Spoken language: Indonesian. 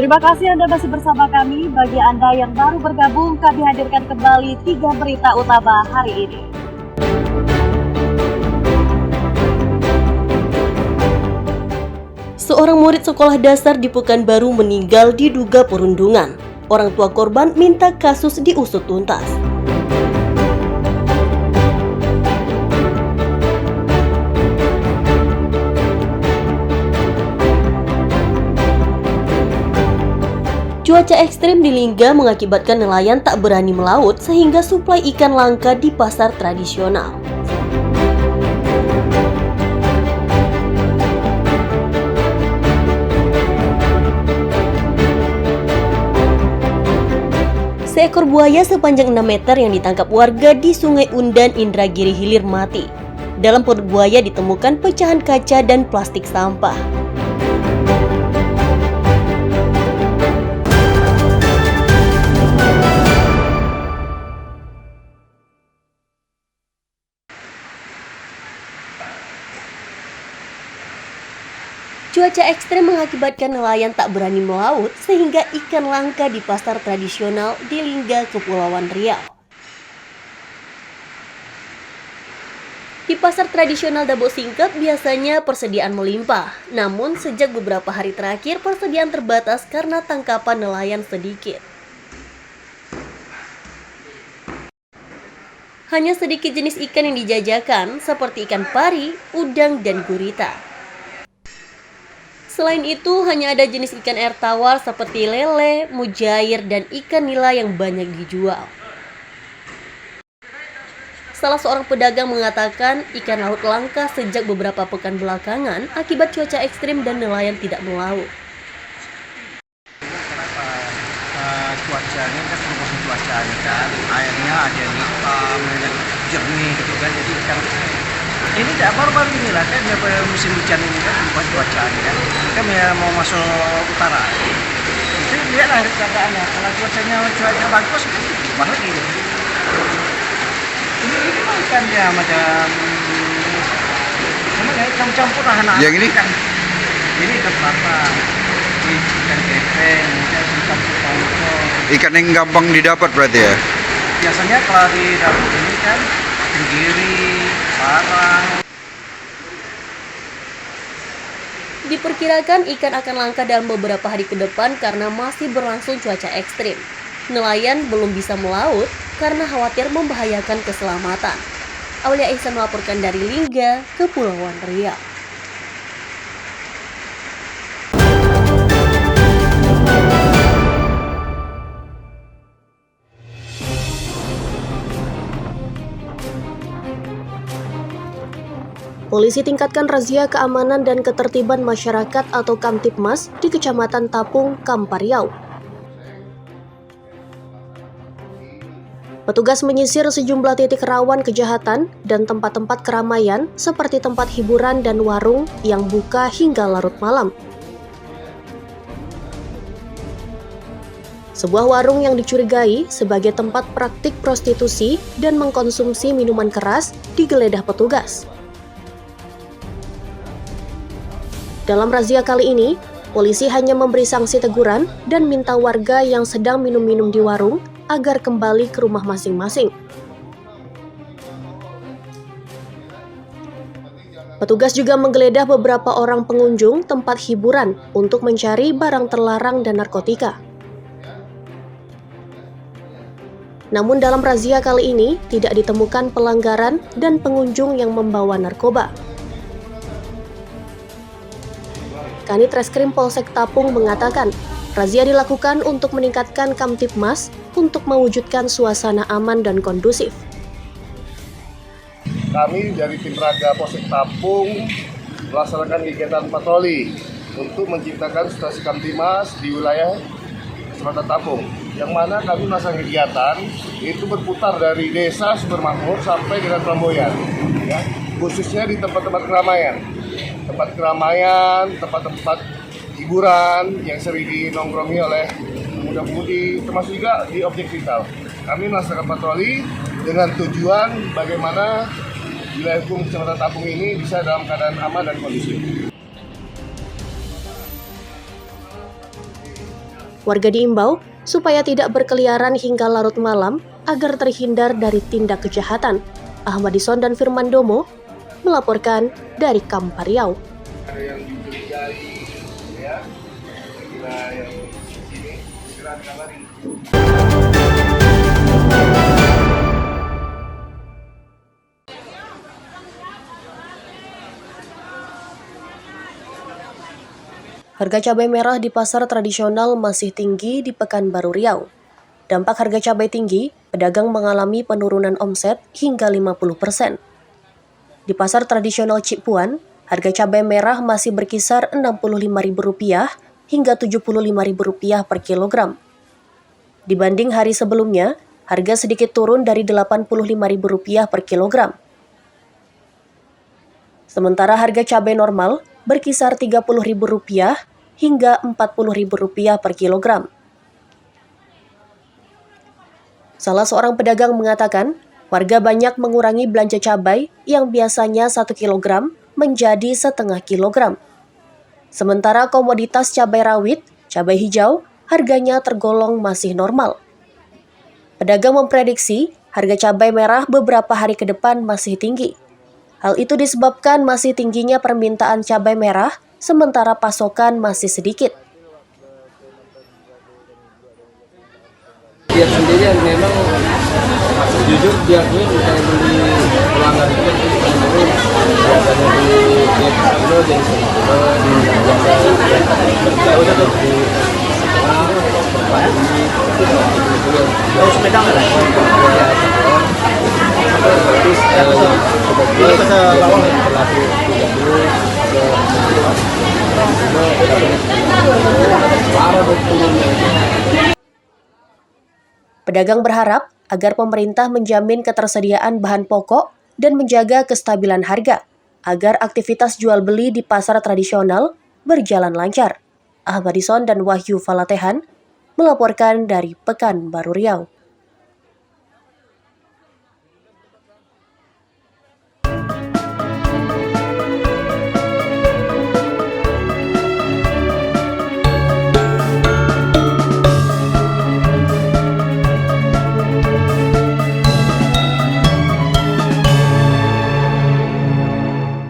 Terima kasih Anda masih bersama kami. Bagi Anda yang baru bergabung, kami hadirkan kembali 3 berita utama hari ini. Seorang murid sekolah dasar di Pekanbaru meninggal diduga perundungan. Orang tua korban minta kasus diusut tuntas. Cuaca ekstrim di Lingga mengakibatkan nelayan tak berani melaut sehingga suplai ikan langka di pasar tradisional. Seekor buaya sepanjang 6 meter yang ditangkap warga di Sungai Undan, Indragiri Hilir mati. Dalam perut buaya ditemukan pecahan kaca dan plastik sampah. Cuaca ekstrem mengakibatkan nelayan tak berani melaut sehingga ikan langka di pasar tradisional di Lingga, Kepulauan Riau. Di pasar tradisional Dabo Singkep biasanya persediaan melimpah, namun sejak beberapa hari terakhir persediaan terbatas karena tangkapan nelayan sedikit. Hanya sedikit jenis ikan yang dijajakan seperti ikan pari, udang, dan gurita. Selain itu, hanya ada jenis ikan air tawar seperti lele, mujair, dan ikan nila yang banyak dijual. Salah seorang pedagang mengatakan ikan laut langka sejak beberapa pekan belakangan akibat cuaca ekstrim dan nelayan tidak melaut. Kenapa cuacanya kan perubahan cuacanya kan, airnya ada yang hitam, jernih gitu kan, jadi ikan ini baru-baru ini lah kan musim hujan ini kan berubah cuacanya kan, kan ya mau masuk utara. Jadi lihatlah keadaannya, kalau cuaca bagus kan berubah lagi. Ini mah ikan dia macam ikan campur lah anak. Yang ini kan ini ikan patah, ikan kepeng, ikan tongkol. Ikan yang gampang didapat berarti ya? Biasanya kalau di dapur ini kan tenggiri, parang. Diperkirakan ikan akan langka dalam beberapa hari ke depan karena masih berlangsung cuaca ekstrim. Nelayan belum bisa melaut karena khawatir membahayakan keselamatan. Aulia Ihsan melaporkan dari Lingga, Kepulauan Riau. Polisi tingkatkan razia keamanan dan ketertiban masyarakat atau Kamtibmas di Kecamatan Tapung, Kampar Riau. Petugas menyisir sejumlah titik rawan kejahatan dan tempat-tempat keramaian seperti tempat hiburan dan warung yang buka hingga larut malam. Sebuah warung yang dicurigai sebagai tempat praktik prostitusi dan mengkonsumsi minuman keras digeledah petugas. Dalam razia kali ini, polisi hanya memberi sanksi teguran dan minta warga yang sedang minum-minum di warung agar kembali ke rumah masing-masing. Petugas juga menggeledah beberapa orang pengunjung tempat hiburan untuk mencari barang terlarang dan narkotika. Namun dalam razia kali ini tidak ditemukan pelanggaran dan pengunjung yang membawa narkoba. Kanit Reskrim Polsek Tapung mengatakan, razia dilakukan untuk meningkatkan Kamtibmas untuk mewujudkan suasana aman dan kondusif. Kami dari tim Raga Polsek Tapung melaksanakan kegiatan patroli untuk menciptakan situasi Kamtibmas di wilayah Kecamatan Tapung. Yang mana kami melaksanakan kegiatan itu berputar dari desa Sumbermakmur sampai dengan Peramboyan, ya, khususnya di tempat-tempat keramaian. Tempat-tempat hiburan yang sering dinongkrongi oleh pemuda-pemudi, termasuk juga di objek vital. Kami melaksanakan patroli dengan tujuan bagaimana wilayah hukum Kecamatan Tapung ini bisa dalam keadaan aman dan kondusif. Warga diimbau supaya tidak berkeliaran hingga larut malam agar terhindar dari tindak kejahatan. Ahmadison dan Firman Domo melaporkan dari Kampar Riau. Ada yang dicurigai, ya, kira yang sini, segera dikabari. Harga cabai merah di pasar tradisional masih tinggi di Pekanbaru Riau. Dampak harga cabai tinggi, pedagang mengalami penurunan omset hingga 50%. Di pasar tradisional Cipuan, harga cabai merah masih berkisar Rp65.000 hingga Rp75.000 per kilogram. Dibanding hari sebelumnya, harga sedikit turun dari Rp85.000 per kilogram. Sementara harga cabai normal berkisar Rp30.000 hingga Rp40.000 per kilogram. Salah seorang pedagang mengatakan, warga banyak mengurangi belanja cabai yang biasanya 1 kilogram menjadi setengah kilogram. Sementara komoditas cabai rawit, cabai hijau, harganya tergolong masih normal. Pedagang memprediksi harga cabai merah beberapa hari ke depan masih tinggi. Hal itu disebabkan masih tingginya permintaan cabai merah, sementara pasokan masih sedikit. Dia sendiri memang jujur diakui misalnya beli pelanggan itu menurun biasanya beli 10 kilo jadi 10 kilo. Pedagang berharap agar pemerintah menjamin ketersediaan bahan pokok dan menjaga kestabilan harga, agar aktivitas jual beli di pasar tradisional berjalan lancar. Ahmadison dan Wahyu Falatehan melaporkan dari Pekanbaru Riau.